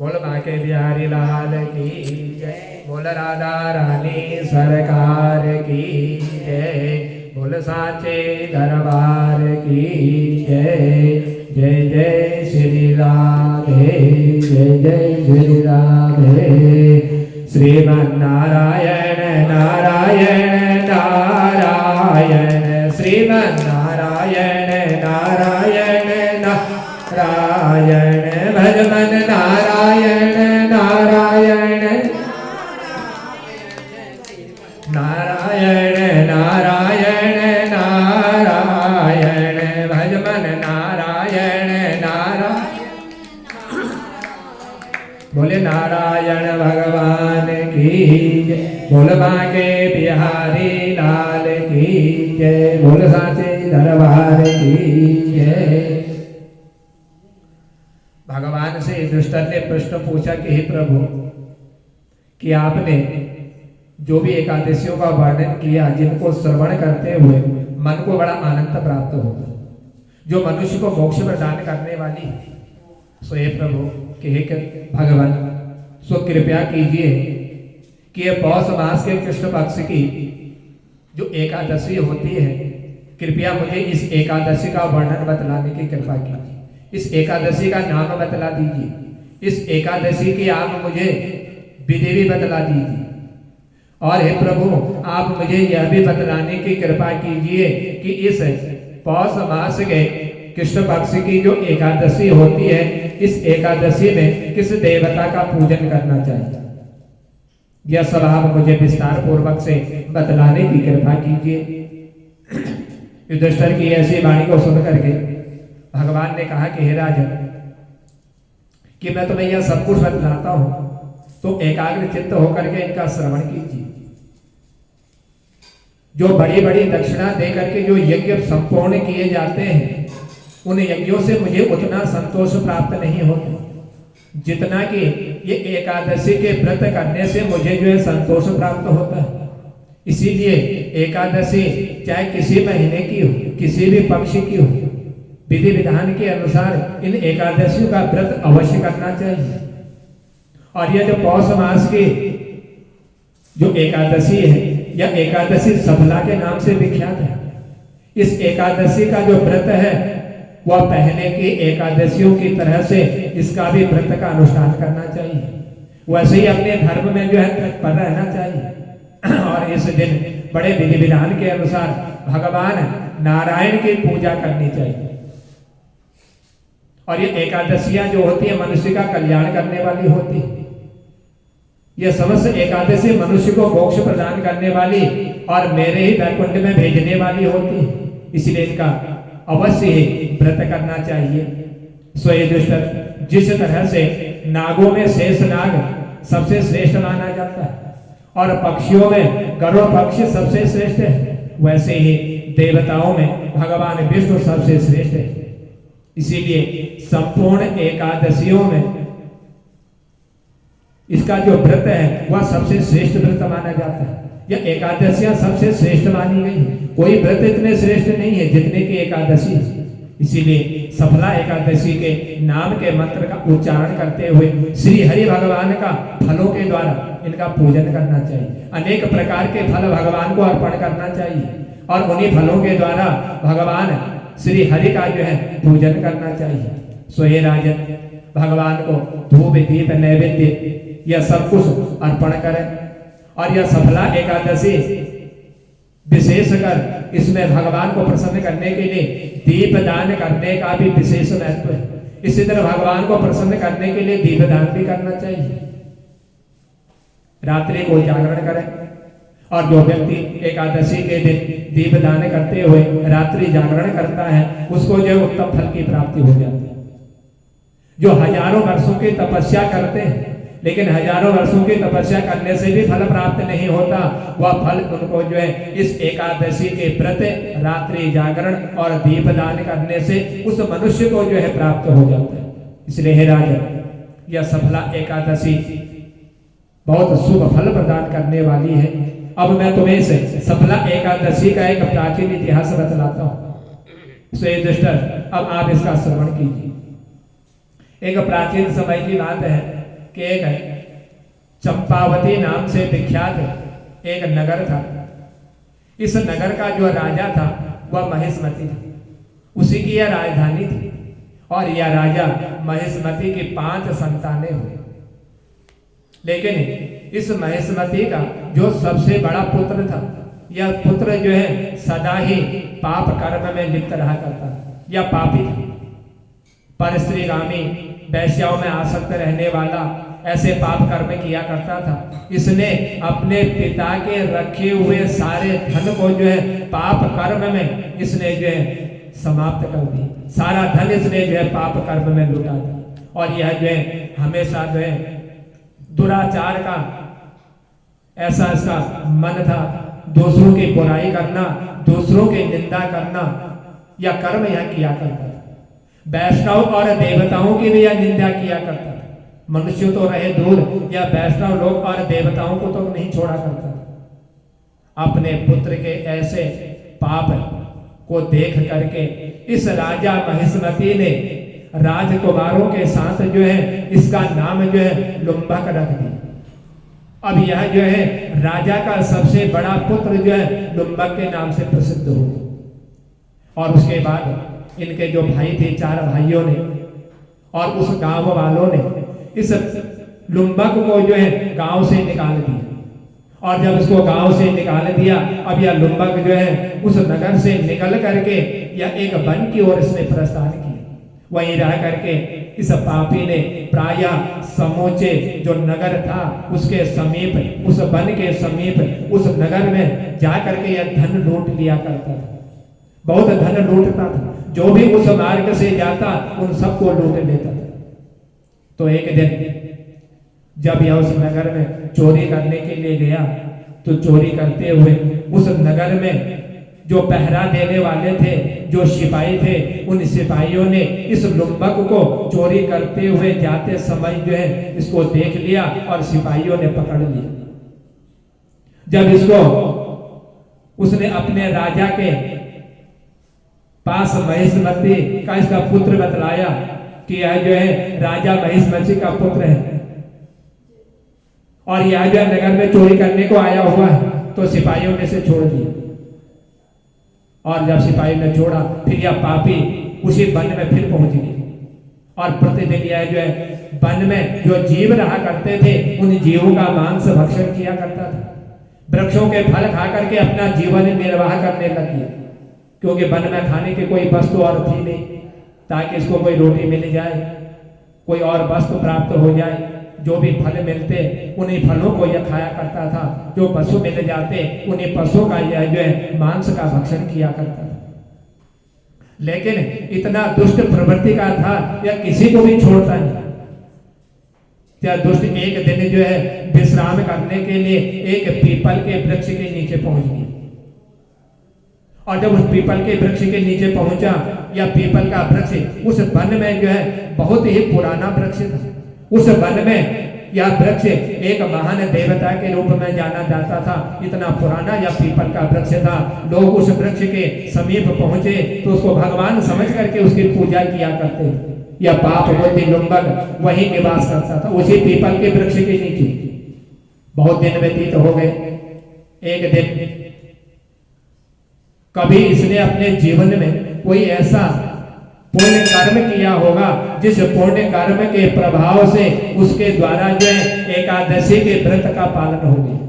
बोल बाके बिहारी लाल की जय। बोल राधा रानी सरकार की जय। बोल साचे दरबार की जय। जय जय श्री राधे, जय जय श्री राधे। श्रीमन्नारायण नारायण नारायण, श्रीमन्नारायण नारायण नारायण, भजमन नारायण नारायण नारायण नारायण नारायण, भजमन नारायण नारायण। बोले नारायण भगवान की जय। बोल बाके बिहारी लाल की जय। बोल साचे दरबार की जय। भगवान से युधिष्ठिर ने प्रश्न पूछा कि हे प्रभु, कि आपने जो भी एकादशियों का वर्णन किया जिनको श्रवण करते हुए मन को बड़ा आनंद प्राप्त होता, जो मनुष्य को मोक्ष प्रदान करने वाली, सो हे प्रभु कि हे भगवान, सो कृपया कीजिए कि ये पौष मास के कृष्ण पक्ष की जो एकादशी होती है, कृपया मुझे इस एकादशी का वर्णन बतलाने की कृपा कीजिए। इस एकादशी का नाम बतला दीजिए। इस एकादशी की आप मुझे विधि भी बतला दीजिए। और हे प्रभु, आप मुझे यह भी बतलाने की कृपा कीजिए कि इस पौष मास के कृष्ण पक्ष की जो एकादशी होती है, इस एकादशी में किस देवता का पूजन करना चाहिए। यह सब आप मुझे विस्तार पूर्वक से बतलाने की कृपा कीजिए। युधिष्ठिर की ऐसी वाणी को सुन करके भगवान ने कहा कि हे राजन, कि मैं तुम्हें यह सब कुछ बतलाता हूं, तो एकाग्र चित्त होकर के इनका श्रवण कीजिए। जो बड़ी बड़ी दक्षिणा दे करके जो यज्ञ संपूर्ण किए जाते हैं, उन यज्ञों से मुझे उतना संतोष प्राप्त नहीं होता जितना कि ये एकादशी के व्रत करने से मुझे जो है संतोष प्राप्त होता है। इसीलिए एकादशी चाहे किसी महीने की हो, किसी भी पक्ष की हो, विधि विधान के अनुसार इन एकादशियों का व्रत अवश्य करना चाहिए। और यह जो पौष मास की जो एकादशी है, यह एकादशी सफला के नाम से विख्यात है। इस एकादशी का जो व्रत है वह पहले की एकादशियों की तरह से इसका भी व्रत का अनुष्ठान करना चाहिए। वैसे ही अपने धर्म में जो है तत्पर रहना चाहिए। और इस दिन बड़े विधि विधान के अनुसार भगवान नारायण की पूजा करनी चाहिए। और ये एकादशियां जो होती है मनुष्य का कल्याण करने वाली होती है। यह समस्त एकादशी मनुष्य को मोक्ष प्रदान करने वाली और मेरे ही वैकुंठ में भेजने वाली होती है। इसलिए इनका अवश्य ही व्रत करना चाहिए। सो युधिष्ठिर, जिस तरह से नागों में शेष नाग सबसे श्रेष्ठ माना जाता है और पक्षियों में गरुड़ पक्षी सबसे श्रेष्ठ है, वैसे ही देवताओं में भगवान विष्णु सबसे श्रेष्ठ है। इसीलिए संपूर्ण एकादशियों में इसका जो व्रत है वह सबसे श्रेष्ठ व्रत माना जाता है। यह एकादशियां सबसे श्रेष्ठ मानी गई है। कोई व्रत इतने श्रेष्ठ नहीं है जितने की एकादशी। इसीलिए सफला एकादशी के नाम के मंत्र का उच्चारण करते हुए श्री हरि भगवान का फलों के द्वारा इनका पूजन करना चाहिए। अनेक प्रकार के फल भगवान को अर्पण करना चाहिए और उन्हीं फलों के द्वारा भगवान श्री हरि का जो है पूजन करना चाहिए। सो हे राजन, भगवान को धूप दीप नैवेद्य यह सब कुछ अर्पण करें। और यह सफला एकादशी विशेषकर इसमें भगवान को प्रसन्न करने के लिए दीप दान करने का भी विशेष महत्व है। इसी तरह भगवान को प्रसन्न करने के लिए दीप दान भी करना चाहिए। रात्रि को जागरण करें और जो व्यक्ति एकादशी के दिन दीप दान करते हुए रात्रि जागरण करता है उसको जो उत्तम फल की प्राप्ति हो जाती है। जो हजारों वर्षों की तपस्या करते हैं लेकिन हजारों वर्षों की तपस्या करने से भी फल प्राप्त नहीं होता, वह फल उनको जो है इस एकादशी के व्रत, रात्रि जागरण और दीपदान करने से उस मनुष्य को जो है प्राप्त हो जाता है। इसलिए हे राजन, यह सफला एकादशी बहुत शुभ फल प्रदान करने वाली है। अब मैं तुम्हें इस सफला एकादशी का एक प्राचीन इतिहास बतलाता हूँ। सो युधिष्ठिर, अब आप इसका श्रवण कीजिए। एक प्राचीन समय की बात है कि एक चंपावती नाम से विख्यात एक नगर था। इस नगर का जो राजा था वह महिष्मति था, उसी की यह राजधानी थी। और यह राजा महिष्मति की 5 संतानें हुई। लेकिन इस महिष्मति का जो सबसे बड़ा पुत्र था, यह पुत्र जो है सदा ही पाप कर्म में लिप्त रहा करता था, यह पापी था, परस्त्रीगामी, वेश्याओं में आसक्त रहने वाला, ऐसे पाप कर्म किया करता था। इसने अपने पिता के रखे हुए सारे धन को जो है पाप कर्म में इसने जो है समाप्त कर दी। सारा धन इसने जो है पाप कर्म में लुटा दिया। और यह जो है हमेशा जो है दुराचार का ऐसा इसका मन था, दूसरों की बुराई करना, दूसरों की निंदा करना, यह कर्म यह किया करता था। वैष्णव और देवताओं की भी यह निंदा किया करता था। मनुष्य तो रहे दूर, यह वैष्णव लोग और देवताओं को तो नहीं छोड़ा करता था। अपने पुत्र के ऐसे पाप को देख करके इस राजा महिष्मति ने राजकुमारों के साथ जो है इसका नाम जो है लुम्बक रख दिया। अब यह जो है राजा का सबसे बड़ा पुत्र जो है लुम्बक के नाम से प्रसिद्ध हो। और उसके बाद इनके जो भाई थे, 4 भाइयों ने और उस गांव वालों ने इस लुम्बक को जो है गांव से निकाल दिया। और जब इसको गांव से निकाल दिया, अब यह लुम्बक जो है उस नगर से निकल करके यह एक वन की ओर इसने प्रस्थान किया। वहीं रह करके इस पापी ने प्रायः समूचे जो नगर था उसके समीप, उस वन के समीप, उस नगर में जा करके यह धन लूट लिया करता था। बहुत धन लूटता था, जो भी उस मार्ग से जाता उन सबको लूट लेता था। तो एक दिन जब यह उस नगर में चोरी करने के लिए गया, तो चोरी करते हुए उस नगर में जो पहरा देने वाले थे, जो सिपाही थे, उन सिपाहियों ने इस लुम्बक को चोरी करते हुए जाते समय जो है इसको देख लिया और सिपाहियों ने पकड़ लिया। जब इसको उसने अपने राजा के पास महिष्मति का इसका पुत्र बतलाया कि यह जो है राजा महिष्मति का पुत्र है और यह जो नगर में चोरी करने को आया हुआ है, तो सिपाहियों ने इसे छोड़ दिया। और जब सिपाही ने छोड़ा, फिर यह पापी उसी वन में फिर पहुंच गई। और प्रतिदिन यह जो है वन में जो जीव रहा करते थे उन जीवों का मांस भक्षण किया करता था। वृक्षों के फल खा करके अपना जीवन निर्वाह करने लग गया, क्योंकि वन में खाने की कोई वस्तु और थी नहीं, ताकि इसको कोई रोटी मिल जाए, कोई और वस्तु प्राप्त हो जाए। जो भी फल मिलते उन्हीं फलों को यह खाया करता था, जो पशु मिल जाते उन्हीं पशुओं का यह जो है मांस का भक्षण किया करता था। लेकिन इतना दुष्ट प्रवृत्ति का था, यह किसी को भी छोड़ता नहीं। यह दुष्ट एक दिन जो है विश्राम करने के लिए एक पीपल के वृक्ष के नीचे पहुंच गया। और जब उस पीपल के वृक्ष के नीचे पहुंचा, यह पीपल का वृक्ष उस वन में जो है बहुत ही पुराना वृक्ष था। उस वन में यह वृक्ष एक महान देवता के रूप में जाना जाता था। इतना पुराना यह पीपल का वृक्ष था। लोग उस वृक्ष के समीप पहुंचे तो उसको भगवान समझ करके उसकी पूजा किया करते। यह पाप बुद्धि लुम्बक वही निवास करता था, उसी पीपल के वृक्ष के नीचे। बहुत दिन व्यतीत हो गए। एक दिन कभी इसने अपने जीवन में कोई ऐसा पुण्य कर्म किया होगा जिस पुण्य कर्म के प्रभाव से उसके द्वारा जो है एकादशी के व्रत का पालन हो गया।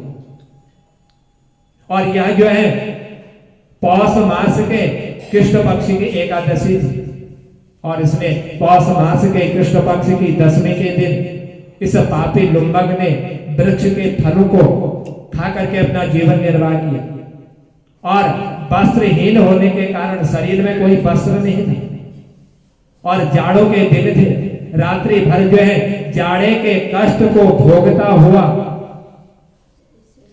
और यह जो है पौष मास के कृष्ण पक्ष की एकादशी थी। और इसमें पौष मास के कृष्ण पक्ष की 10वीं के दिन इस पापी लुम्बक ने वृक्ष के फलों को खा करके अपना जीवन निर्वाह किया। और वस्त्रहीन होने के कारण शरीर में कोई वस्त्र नहीं था और जाड़ों के दिन थे। रात्रि भर जो है जाड़े के कष्ट को भोगता हुआ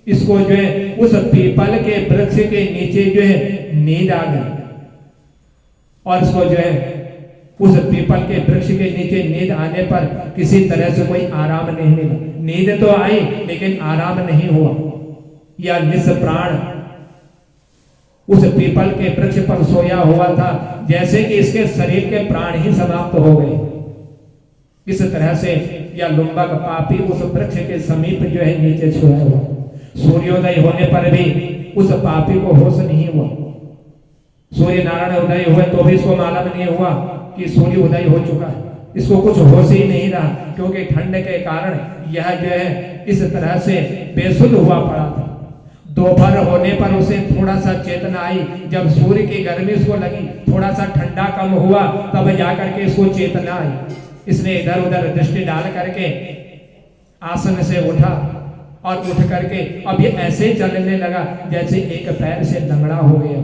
इसको जो है उस पीपल के वृक्ष के नीचे जो है नींद आ गई। और इसको जो है उस पीपल के वृक्ष के नीचे नींद आने पर किसी तरह से कोई आराम नहीं मिला। नींद तो आई लेकिन आराम नहीं हुआ। यह निष्प्राण उस पीपल के वृक्ष पर सोया हुआ था, जैसे कि इसके शरीर के प्राण ही समाप्त हो गए। इस तरह से यह लुम्बक पापी उस वृक्ष के समीप जो है नीचे सोया हुआ। सूर्योदय होने पर भी उस पापी को होश नहीं हुआ। सूर्य नारायण उदय हुए तो भी इसको मालूम नहीं हुआ कि सूर्य उदय हो चुका है। इसको कुछ होश ही नहीं रहा, क्योंकि ठंड के कारण यह जो है इस तरह से बेसुध हुआ पड़ा था। दोपहर होने पर उसे थोड़ा सा चेतना आई। जब सूर्य की गर्मी उसको लगी, थोड़ा सा ठंडा कम हुआ, तब जाकर के इसको चेतना आई। इसने इधर उधर दृष्टि डाल करके आसन से उठा और उठ करके अब ये ऐसे चलने लगा जैसे एक पैर से लंगड़ा हो गया,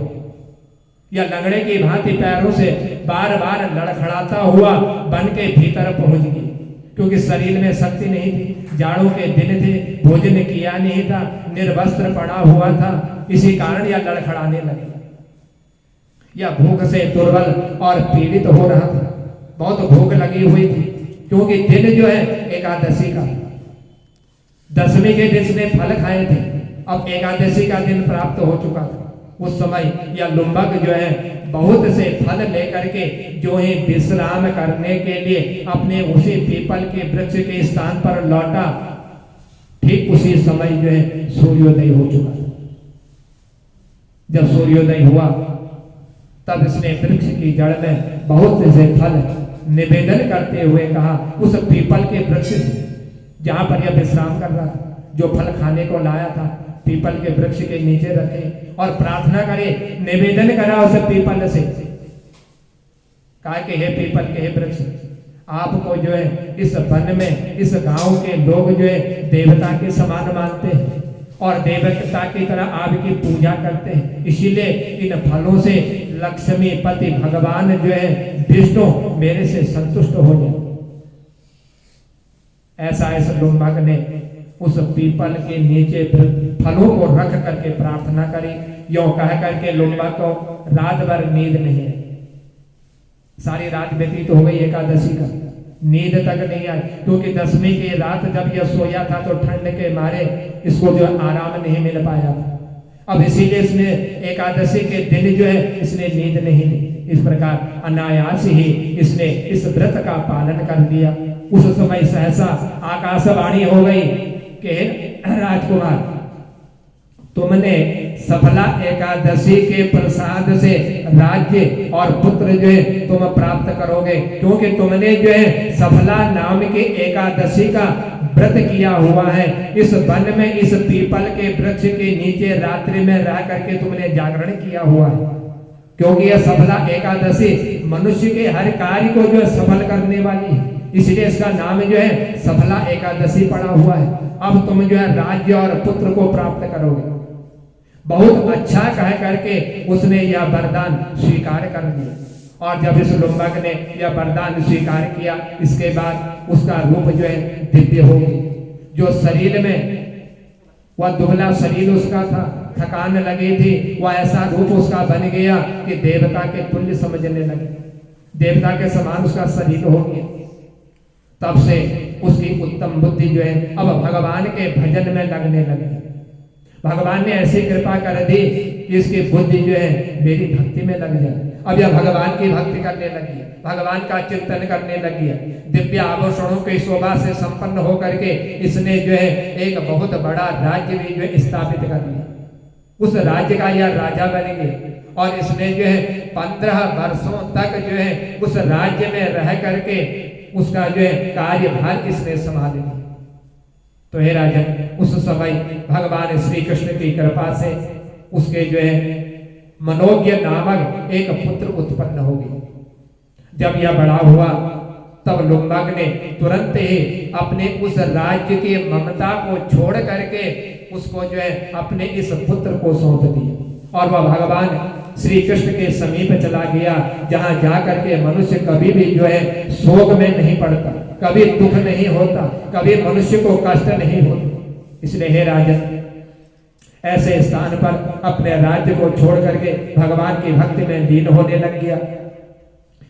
या लंगड़े की भांति पैरों से बार बार लड़खड़ाता हुआ बन के भीतर पहुंच गई, क्योंकि शरीर में शक्ति नहीं थी। जाड़ों के दिन थे, भोजन किया नहीं था, निर्वस्त्र पड़ा हुआ था, इसी कारण यह लड़खड़ाने लगी। यह भूख से दुर्बल और पीड़ित हो रहा था। बहुत भूख लगी हुई थी, क्योंकि दिन जो है एकादशी का, दसवीं के दिन इसने फल खाए थे, अब एकादशी का दिन प्राप्त हो चुका था। उस समय यह लुम्बक जो है बहुत से फल लेकर के जो है विश्राम करने के लिए अपने उसी पीपल के वृक्ष के स्थान पर लौटा। ठीक उसी समय जो है सूर्योदय हो चुका था। जब सूर्योदय हुआ तब इसने वृक्ष की जड़ में बहुत से फल निवेदन करते हुए कहा, उस पीपल के वृक्ष जहां पर यह विश्राम कर रहा था, जो फल खाने को लाया था, पीपल के वृक्ष के नीचे रखे और प्रार्थना करे, निवेदन करा उस पीपल से, कहा कि हे पीपल के हे वृक्ष, आपको जो है इस वन में इस गांव के लोग जो है देवता के समान मानते हैं और देवता की तरह आपकी पूजा करते हैं, इसीलिए इन फलों से लक्ष्मी पति भगवान जो है विष्णु मेरे से संतुष्ट हो जाए। ऐसा इस लुम्बक ने उस पीपल के नीचे फलों को रख करके प्रार्थना करी। यो कह करके लुम्बक को रात भर नींद नहीं है, सारी रात व्यतीत हो गई एकादशी का, नींद तक नहीं आई, क्योंकि दसवीं की रात जब यह सोया था तो ठंड के मारे इसको जो आराम नहीं मिल पाया था। अब इसीलिए इसने एकादशी के दिन जो है इसने नींद नहीं ली। इस प्रकार अनायास ही इसने इस व्रत का पालन कर दिया। उस समय सहसा आकाशवाणी हो गई कि राजकुमार, तुमने सफला एकादशी के प्रसाद से राज्य और पुत्र जो है तुम प्राप्त करोगे, क्योंकि तुमने जो है सफला नाम के एकादशी का व्रत किया हुआ है। इस वन में इस पीपल के वृक्ष के नीचे रात्रि में रह करके तुमने जागरण किया हुआ है, क्योंकि यह सफला एकादशी मनुष्य के हर कार्य को जो है सफल करने वाली है, इसलिए इसका नाम जो है सफला एकादशी पड़ा हुआ है। अब तुम जो है राज्य और पुत्र को प्राप्त करोगे। बहुत अच्छा कह करके उसने यह वरदान स्वीकार कर दिया। और जब इस लुम्बक ने यह वरदान स्वीकार किया, इसके बाद उसका रूप जो है दिव्य हो गया। जो शरीर में वह दुबला शरीर उसका था, थकान लगी थी, वह ऐसा रूप उसका बन गया कि देवता के तुल्य समझने लगे, देवता के समान उसका शरीर हो गया। तब से उसकी उत्तम बुद्धि जो है अब भगवान के भजन में लगने लगी। भगवान ने ऐसी कृपा कर दी कि इसकी बुद्धि जो है मेरी भक्ति में लग जाए। अब यह भगवान की भक्ति करने लगी, भगवान का चिंतन करने लगी है। दिव्य आभूषणों की शोभा से संपन्न होकर के इसने जो है एक बहुत बड़ा राज्य भी जो है स्थापित कर लिया। उस राज्य का यह राजा बन गया और इसने जो है 15 वर्षों तक जो है उस राज्य में रह करके उसका जो है कार्यभार इसने संभाल लिया। तो हे राजन, उस समय भगवान श्री कृष्ण की कृपा से उसके जो है मनोज्ञ नामक एक पुत्र उत्पन्न हो गया। जब यह बड़ा हुआ तब लुम्बक ने तुरंत ही अपने उस राज्य की ममता को छोड़ करके उसको जो है अपने इस पुत्र को सौंप दिया और वह भगवान श्री कृष्ण के समीप चला गया, जहां जाकर के मनुष्य कभी भी जो है शोक में नहीं पड़ता, कभी दुख नहीं होता, कभी मनुष्य को कष्ट नहीं होता। इसलिए हे राजन, ऐसे स्थान पर अपने राज्य को छोड़ करके भगवान की भक्ति में लीन होने लग गया।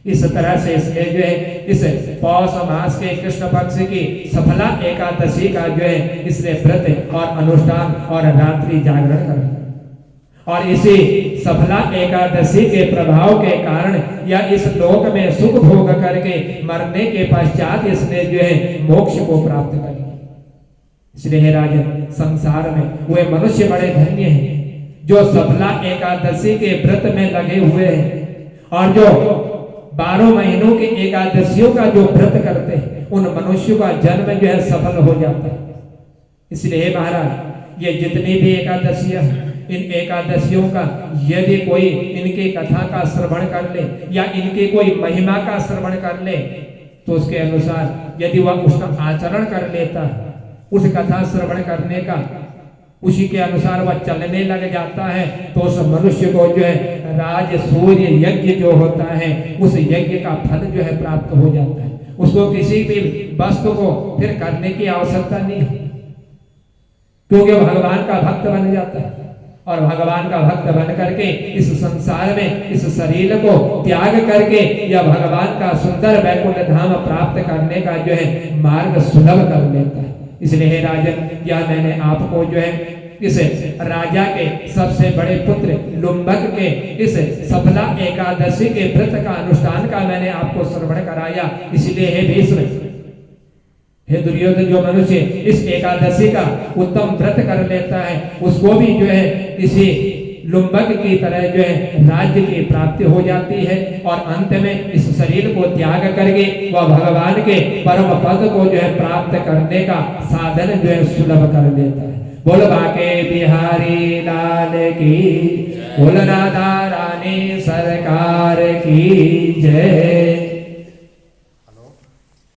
इस तरह से इसने जो है इस पौष मास के कृष्ण पक्ष की सफला एकादशी का जो है इसने व्रत और अनुष्ठान और रात्रि जागरण कर दिया। और इसी सफला एकादशी के प्रभाव के कारण या इस लोक में सुख भोग करके मरने के पश्चात इसने जो है मोक्ष को प्राप्त कर लिया। इसलिए हे राजन, संसार में वे मनुष्य बड़े धन्य हैं जो सफला एकादशी के व्रत में लगे हुए हैं और जो 12 महीनों के एकादशियों का जो व्रत करते हैं, उन मनुष्यों का जन्म जो है सफल हो जाता है। इसलिए हे महाराज, ये जितनी भी एकादशियां हैं, इन एकादशियों का यदि कोई इनके कथा का श्रवण कर ले या इनके कोई महिमा का श्रवण कर ले, तो उसके अनुसार यदि वह उसका आचरण कर लेता है, उस कथा श्रवण करने का उसी के अनुसार वह चलने लग जाता है, तो उस मनुष्य को जो है राज सूर्य यज्ञ जो होता है, उस यज्ञ का फल जो है प्राप्त हो जाता है। उसको किसी भी वस्तु को फिर करने की आवश्यकता नहीं है, क्योंकि भगवान का भक्त बन जाता है और भगवान का भक्त बन करके इस संसार में इस शरीर को त्याग करके या भगवान का सुंदर वैकुंठ धाम प्राप्त करने का जो है मार्ग सुलभ कर लेता है। इसलिए हे राजन, यह मैंने आपको जो है इस राजा के सबसे बड़े पुत्र लुम्बक के इस सफला एकादशी के व्रत का अनुष्ठान का मैंने आपको श्रवण कराया। इसलिए हे भीष्म, हे दुर्योधन, जो मनुष्य इस एकादशी का उत्तम व्रत कर लेता है, उसको भी जो है इसी लुम्बक की तरह जो है राज्य की प्राप्ति हो जाती है और अंत में इस शरीर को त्याग करके वह भगवान के परम पद को जो है प्राप्त करने का साधन जो है सुलभ कर देता है। बोल बाके बिहारी लाल की, बोल राधा रानी सरकार की जय।